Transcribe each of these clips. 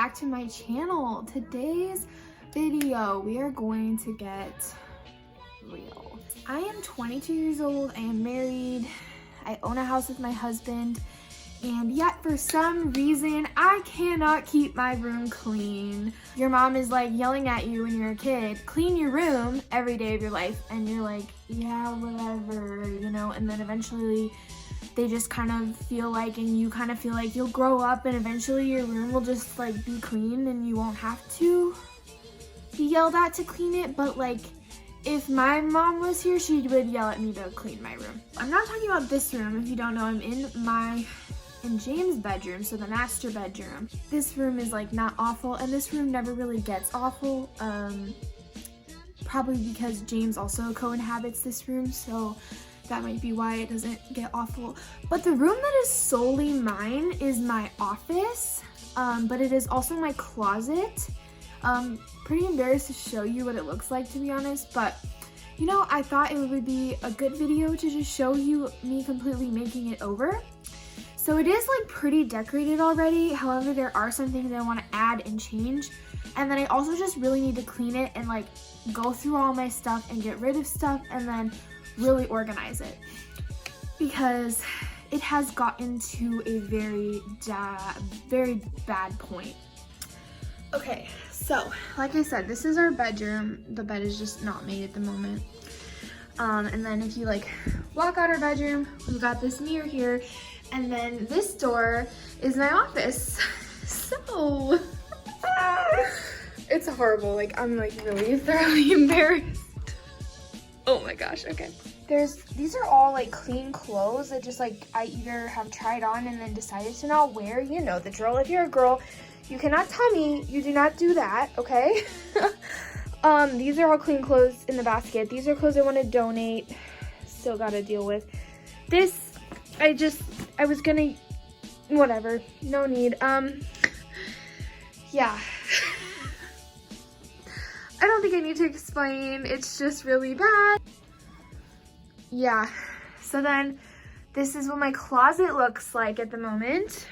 back to my channel. Today's video, we are going to get real. I am 22 years old, I am married, I own a house with my husband, and yet for some reason, I cannot keep my room clean. Your mom is like yelling at you when you're a kid, clean your room every day of your life, and you're like, yeah, whatever, you know, and then eventually they just kind of feel like, and you kind of feel like you'll grow up and eventually your room will just like be clean and you won't have to be yelled at to clean it. But like, if my mom was here, she would yell at me to clean my room. I'm not talking about this room. If you don't know, I'm in James' bedroom, so the master bedroom. This room is like not awful, and this room never really gets awful. Probably because James also co-inhabits this room, so that might be why it doesn't get awful. But the room that is solely mine is my office, but it is also my closet. Pretty embarrassed to show you what it looks like, to be honest, but you know, I thought it would be a good video to just show you me completely making it over. So it is like pretty decorated already. However, there are some things I want to add and change. And then I also just really need to clean it and like go through all my stuff and get rid of stuff and then really organize it, because it has gotten to a very bad point. Okay, so like I said, this is our bedroom. The bed is just not made at the moment. And then if you like walk out our bedroom, we've got this mirror here, and then this door is my office. So it's horrible. Like, I'm like really thoroughly embarrassed. Oh my gosh, okay. These are all like clean clothes that just like I either have tried on and then decided to not wear. You know the drill. If you're a girl, you cannot tell me you do not do that, okay? These are all clean clothes in the basket. These are clothes I want to donate. Still gotta deal with. This, I was gonna, whatever, no need. Yeah. I don't think I need to explain. It's just really bad. Yeah, so then this is what my closet looks like at the moment.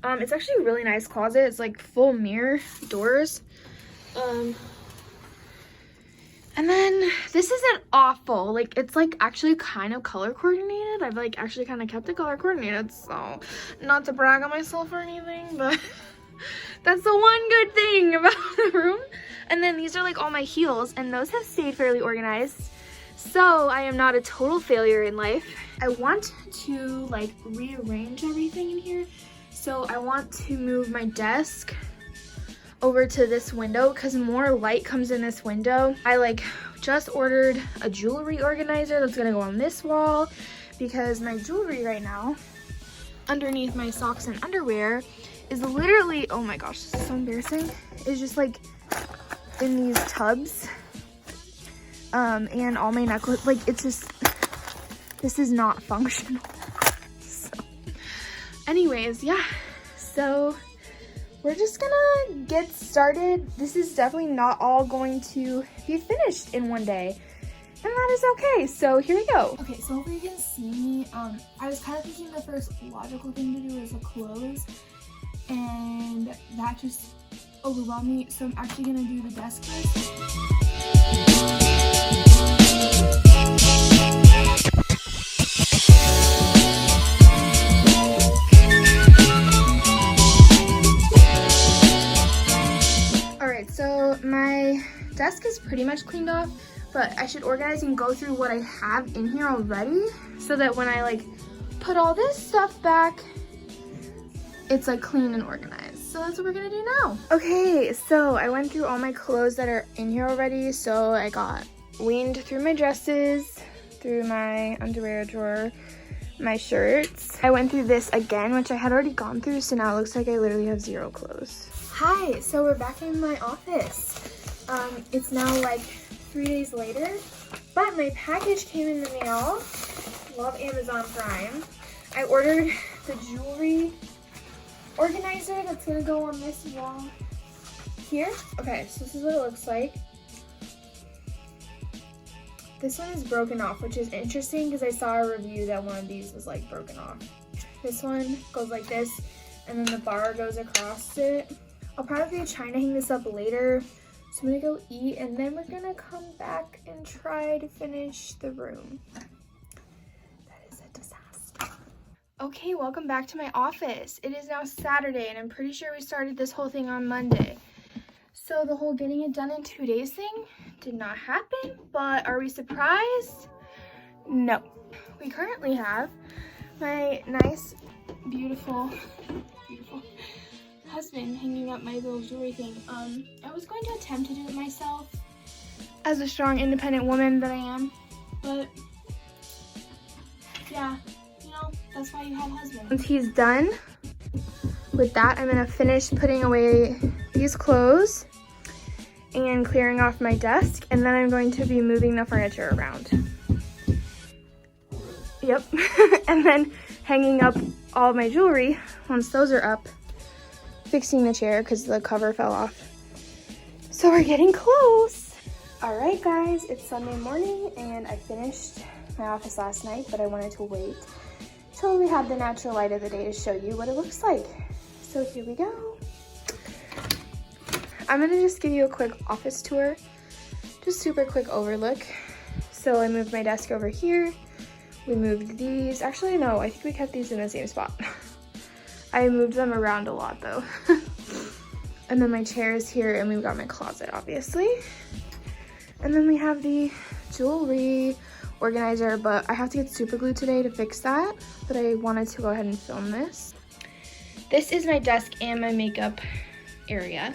It's actually a really nice closet. It's like full mirror doors. And then this isn't awful. Like, it's like actually kind of color coordinated. I've like actually kind of kept it color coordinated, so not to brag on myself or anything, but that's the one good thing about the room. And then these are like all my heels, and those have stayed fairly organized. So I am not a total failure in life. I want to like rearrange everything in here. So I want to move my desk over to this window because more light comes in this window. I like just ordered a jewelry organizer that's gonna go on this wall, because my jewelry right now underneath my socks and underwear is literally, oh my gosh, this is so embarrassing. It's just like in these tubs. And all my necklace, like, it's just, this is not functional. So, anyways, yeah, so we're just gonna get started. This is definitely not all going to be finished in one day, and that is okay. So here we go. Okay, so hopefully you can see me. I was kind of thinking the first logical thing to do is the clothes, and that just overwhelmed me. So I'm actually gonna do the desk first. Alright, so my desk is pretty much cleaned off, but I should organize and go through what I have in here already, so that when I like put all this stuff back, it's like clean and organized. So that's what we're gonna do now. Okay, so I went through all my clothes that are in here already. So I got weaned through my dresses, through my underwear drawer, my shirts. I went through this again, which I had already gone through, so now it looks like I literally have zero clothes. Hi, so we're back in my office. It's now like 3 days later, but my package came in the mail. Love Amazon Prime. I ordered the jewelry organizer that's gonna go on this wall here. Okay, so this is what it looks like. This one is broken off, which is interesting because I saw a review that one of these was like broken off. This one goes like this, and then the bar goes across it. I'll probably be trying to hang this up later. So I'm gonna go eat and then we're gonna come back and try to finish the room. That is a disaster. Okay, welcome back to my office. It is now Saturday and I'm pretty sure we started this whole thing on Monday. So the whole getting it done in 2 days thing did not happen, but are we surprised? No. We currently have my nice, beautiful husband hanging up my little jewelry thing. I was going to attempt to do it myself as a strong, independent woman that I am, but yeah, you know, that's why you have husbands. Once he's done with that, I'm gonna finish putting away these clothes and clearing off my desk, and then I'm going to be moving the furniture around. Yep. And then hanging up all my jewelry once those are up, fixing the chair because the cover fell off. So we're getting close. All right, guys, it's Sunday morning and I finished my office last night, but I wanted to wait till we had the natural light of the day to show you what it looks like. So here we go. I'm gonna just give you a quick office tour, just super quick overlook. So I moved my desk over here. We moved these. Actually, no, I think we kept these in the same spot. I moved them around a lot though. And then my chair is here and we've got my closet, obviously. And then we have the jewelry organizer, but I have to get super glue today to fix that. But I wanted to go ahead and film this. This is my desk and my makeup area.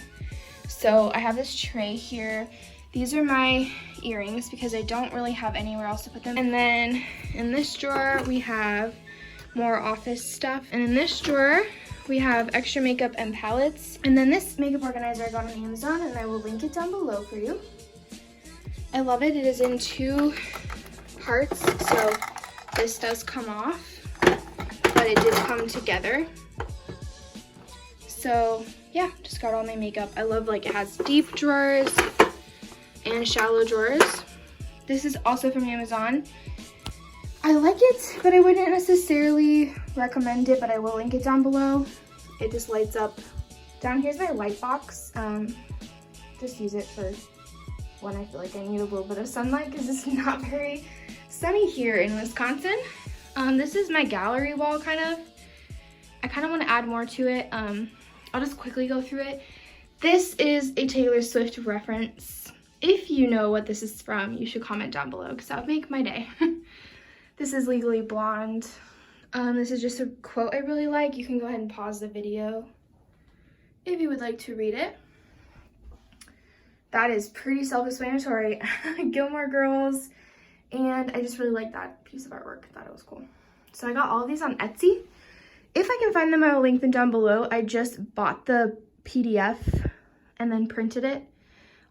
So I have this tray here. These are my earrings because I don't really have anywhere else to put them. And then in this drawer, we have more office stuff. And in this drawer, we have extra makeup and palettes. And then this makeup organizer I got on Amazon, and I will link it down below for you. I love it. It is in 2 parts, so this does come off, but it did come together. So yeah, just got all my makeup. I love, like, it has deep drawers and shallow drawers. This is also from Amazon. I like it, but I wouldn't necessarily recommend it, but I will link it down below. It just lights up. Down here's my light box. Just use it for when I feel like I need a little bit of sunlight because it's not very sunny here in Wisconsin. This is my gallery wall, kind of. I kind of want to add more to it. I'll just quickly go through it. This is a Taylor Swift reference. If you know what this is from, you should comment down below because that would make my day. This is Legally Blonde. This is just a quote I really like. You can go ahead and pause the video if you would like to read it. That is pretty self-explanatory. Gilmore Girls. And I just really like that piece of artwork. I thought it was cool. So I got all of these on Etsy. If I can find them, I will link them down below. I just bought the PDF and then printed it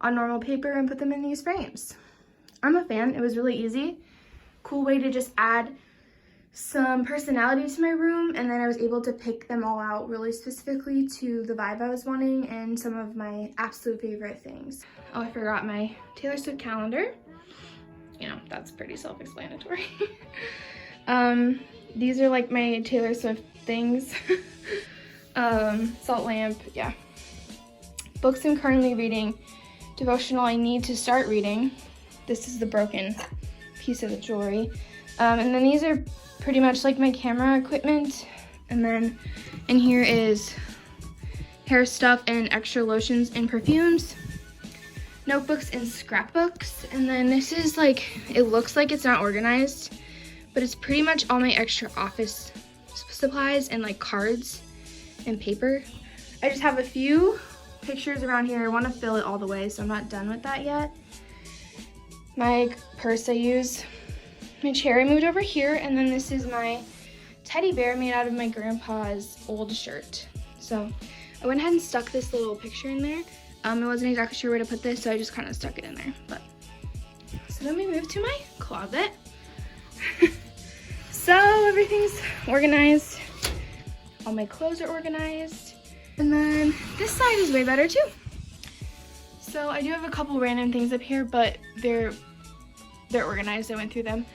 on normal paper and put them in these frames. I'm a fan. It was really easy. Cool way to just add some personality to my room, and then I was able to pick them all out really specifically to the vibe I was wanting and some of my absolute favorite things. Oh, I forgot my Taylor Swift calendar. You know, that's pretty self-explanatory. These are like my Taylor Swift things. Salt lamp, yeah. Books I'm currently reading. Devotional I need to start reading. This is the broken piece of the jewelry. And then these are pretty much like my camera equipment. And then in here is hair stuff and extra lotions and perfumes. Notebooks and scrapbooks. And then this is like, it looks like it's not organized, but it's pretty much all my extra office supplies and like cards and paper. I just have a few pictures around here. I want to fill it all the way, so I'm not done with that yet. My purse I use. My chair I moved over here, and then this is my teddy bear made out of my grandpa's old shirt. So I went ahead and stuck this little picture in there. I wasn't exactly sure where to put this, so I just kind of stuck it in there. But so then we move to my closet. So everything's organized. All my clothes are organized. And then this side is way better too. So I do have a couple random things up here, but they're organized. I went through them.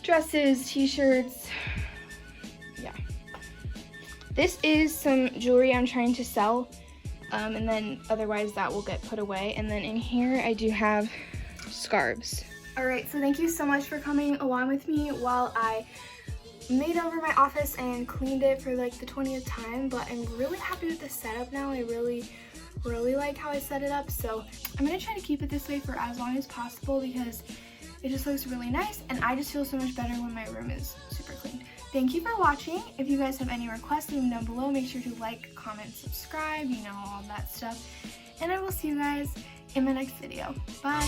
Dresses, t-shirts, yeah. This is some jewelry I'm trying to sell. and then otherwise that will get put away. And then in here I do have scarves. Alright, so thank you so much for coming along with me while I made over my office and cleaned it for like the 20th time, but I'm really happy with the setup now. I really like how I set it up, so I'm gonna try to keep it this way for as long as possible because it just looks really nice and I just feel so much better when my room is super clean. Thank you for watching. If you guys have any requests, leave them down below. Make sure to like, comment, subscribe, you know, all that stuff. And I will see you guys in my next video. Bye!